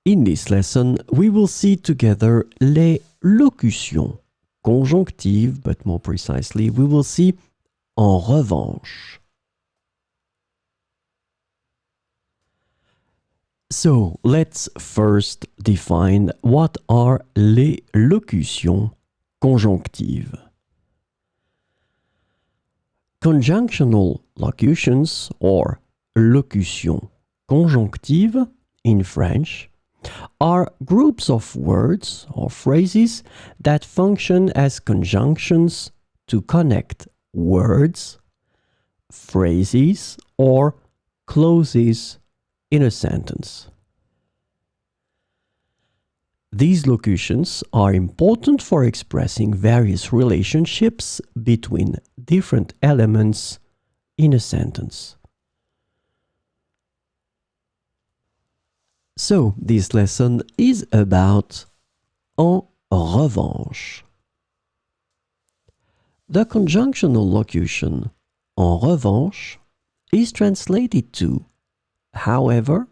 In this lesson, we will see together les locutions conjonctives, but more precisely, we will see en revanche. So, let's first define what are les locutions conjonctives. Conjunctional locutions, or locutions conjonctives in French, are groups of words or phrases that function as conjunctions to connect words, phrases, or clauses in a sentence. These locutions are important for expressing various relationships between different elements in a sentence. So, this lesson is about en revanche. The conjunctional locution en revanche is translated to however,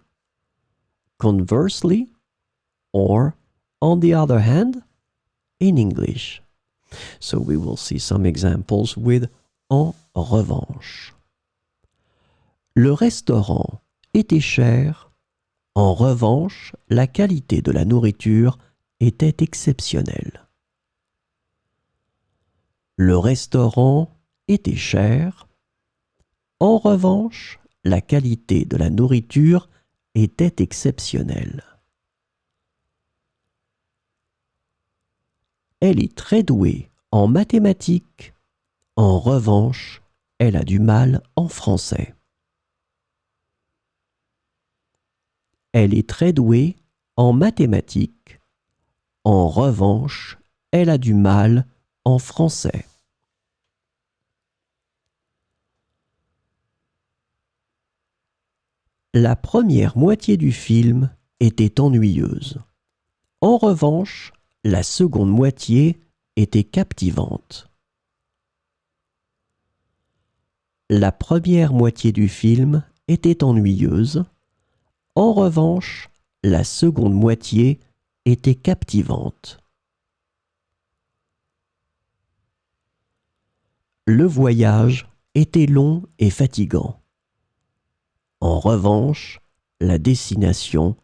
conversely, or on the other hand in English. So we will see some examples with en revanche. Le restaurant était cher. En revanche, la qualité de la nourriture était exceptionnelle. Le restaurant était cher. En revanche, la qualité de la nourriture était exceptionnelle. Elle est très douée en mathématiques. En revanche, elle a du mal en français. Elle est très douée en mathématiques. En revanche, elle a du mal en français. La première moitié du film était ennuyeuse. En revanche, la seconde moitié était captivante. La première moitié du film était ennuyeuse. En revanche, la seconde moitié était captivante. Le voyage était long et fatigant. En revanche, la destination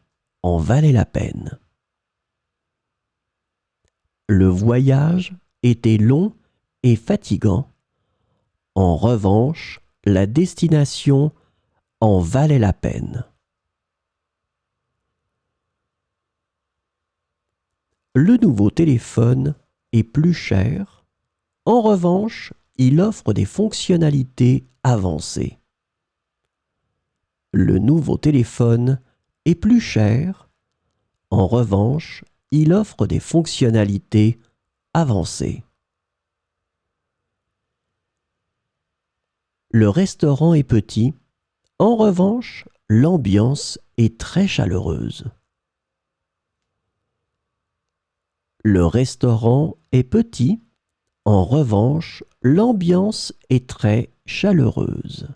en valait la peine. Le voyage était long et fatigant. En revanche, la destination en valait la peine. Le nouveau téléphone est plus cher. En revanche, il offre des fonctionnalités avancées. Le nouveau téléphone est plus cher. En revanche, il offre des fonctionnalités avancées. Le restaurant est petit. En revanche, l'ambiance est très chaleureuse. Le restaurant est petit. En revanche, l'ambiance est très chaleureuse.